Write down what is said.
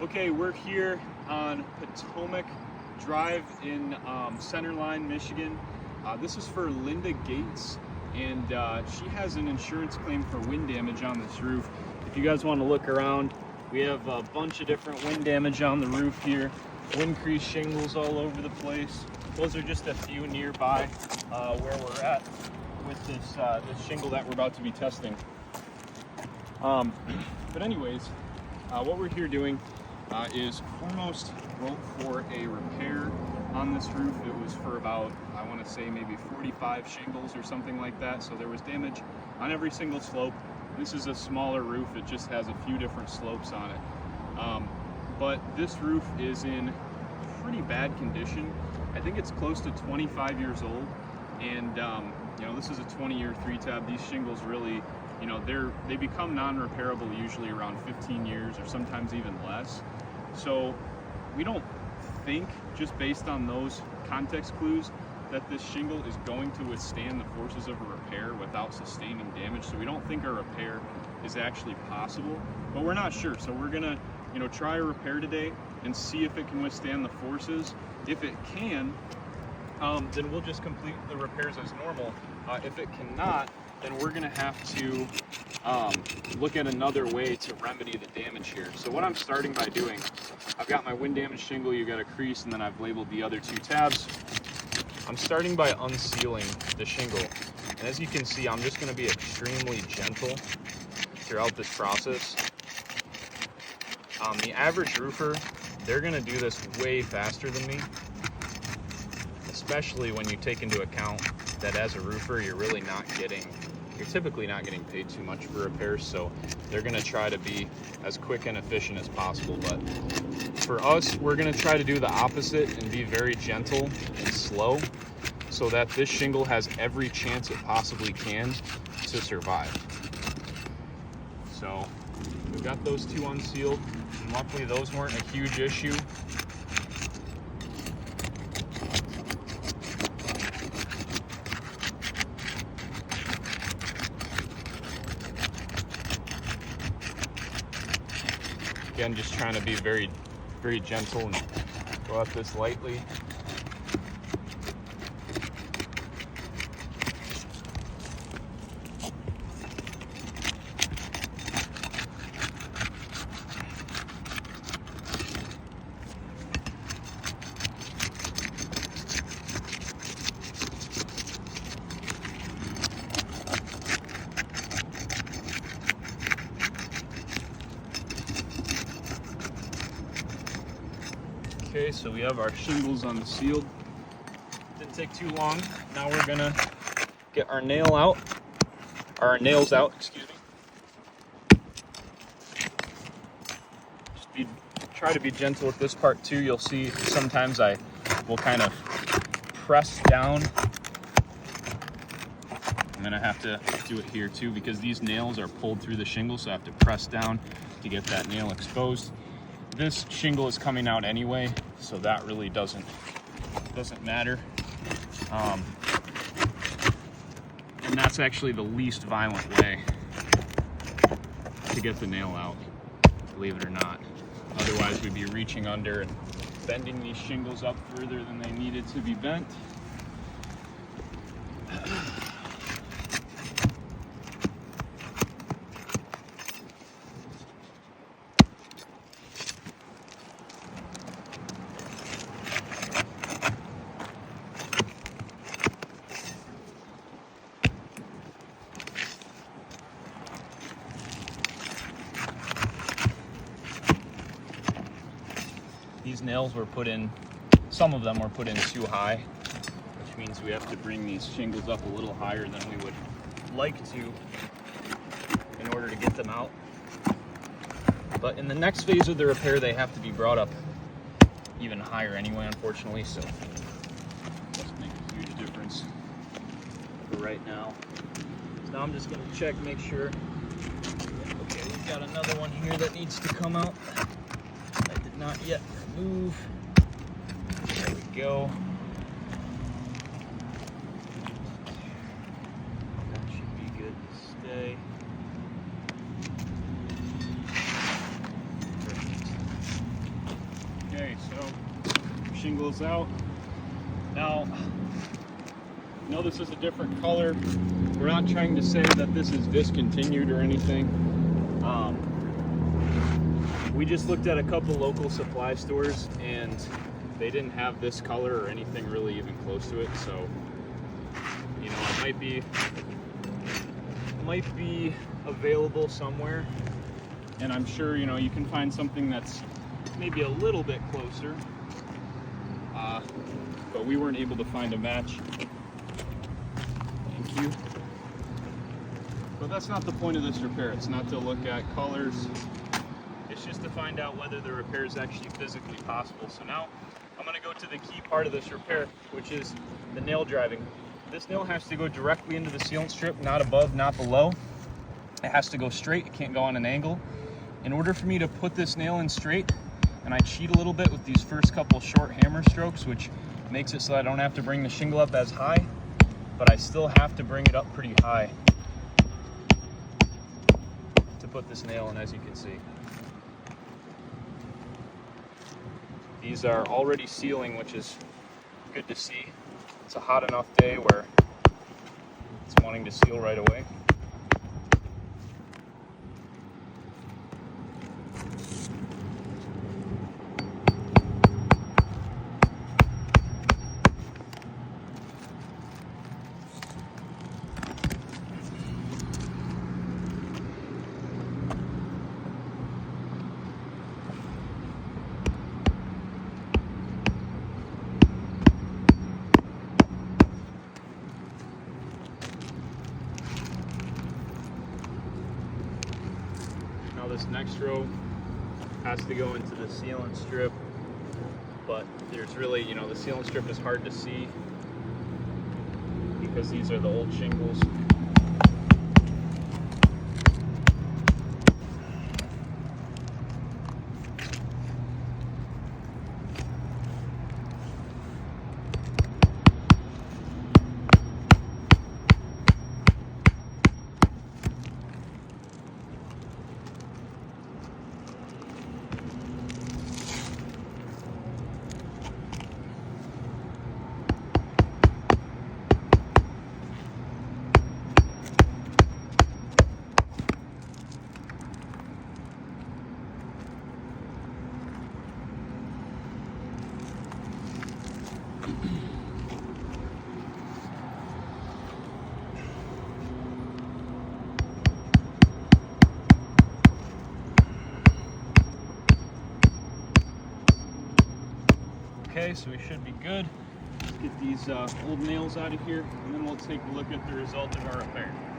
Okay, we're here on Potomac Drive in Centerline, Michigan. This is for Linda Gates, and she has an insurance claim for wind damage on this roof. If you guys want to look around, we have a bunch of different wind damage on the roof here. Wind crease shingles all over the place. Those are just a few nearby where we're at with this shingle that we're about to be testing. But anyways, what we're here doing is foremost wrote for a repair on this roof. It was for about, I want to say maybe 45 shingles or something like that. So there was damage on every single slope. This is a smaller roof. It just has a few different slopes on it. But this roof is in pretty bad condition. I think it's close to 25 years old. And you know, this is a 20-year 3-tab. These shingles really, you know, they become non-repairable usually around 15 years or sometimes even less. So we don't think, just based on those context clues, that this shingle is going to withstand the forces of a repair without sustaining damage. So we don't think a repair is actually possible, but we're not sure. So we're gonna, you know, try a repair today and see if it can withstand the forces. If it can, then we'll just complete the repairs as normal. If it cannot, then we're gonna have to look at another way to remedy the damage here. So what I'm starting by doing, I've got my wind damage shingle, you got a crease, and then I've labeled the other 2 tabs. I'm starting by unsealing the shingle. And as you can see, I'm just gonna be extremely gentle throughout this process. The average roofer, they're gonna do this way faster than me, especially when you take into account that as a roofer, you're typically not getting paid too much for repairs, so they're gonna try to be as quick and efficient as possible. But for us, we're gonna try to do the opposite and be very gentle and slow so that this shingle has every chance it possibly can to survive. So we've got those 2 unsealed, and luckily those weren't a huge issue. Again, just trying to be very, very gentle and go at this lightly. Okay, so we have our shingles unsealed. Didn't take too long. Now we're gonna get our nails out, excuse me. Try to be gentle with this part too. You'll see sometimes I will kind of press down. I'm gonna have to do it here too because these nails are pulled through the shingle, so I have to press down to get that nail exposed. This shingle is coming out anyway, so that really doesn't matter. And that's actually the least violent way to get the nail out, believe it or not. Otherwise, we'd be reaching under and bending these shingles up further than they needed to be bent. These nails were put in, some of them were put in too high, which means we have to bring these shingles up a little higher than we would like to in order to get them out. But in the next phase of the repair, they have to be brought up even higher anyway, unfortunately, so it doesn't make a huge difference for right now. So now I'm just gonna check, make sure. Okay, we've got another one here that needs to come out. I did not yet remove. There we go. That should be good to stay. shingles out. Now, I know this is a different color. We're not trying to say that this is discontinued or anything. We just looked at a couple local supply stores and they didn't have this color or anything really even close to it. So, you know, it might be available somewhere. And I'm sure, you know, you can find something that's maybe a little bit closer. But we weren't able to find a match. Thank you. But that's not the point of this repair. It's not to look at colors. It's just to find out whether the repair is actually physically possible. So now I'm going to go to the key part of this repair, which is the nail driving. This nail has to go directly into the sealant strip, not above, not below. It has to go straight. It can't go on an angle. In order for me to put this nail in straight, and I cheat a little bit with these first couple short hammer strokes, which makes it so I don't have to bring the shingle up as high, but I still have to bring it up pretty high to put this nail in, as you can see. These are already sealing, which is good to see. It's a hot enough day where it's wanting to seal right away. Now this next row has to go into the sealant strip, but there's really, you know, the sealant strip is hard to see because these are the old shingles. Okay, so we should be good. Let's get these old nails out of here, and then we'll take a look at the result of our repair.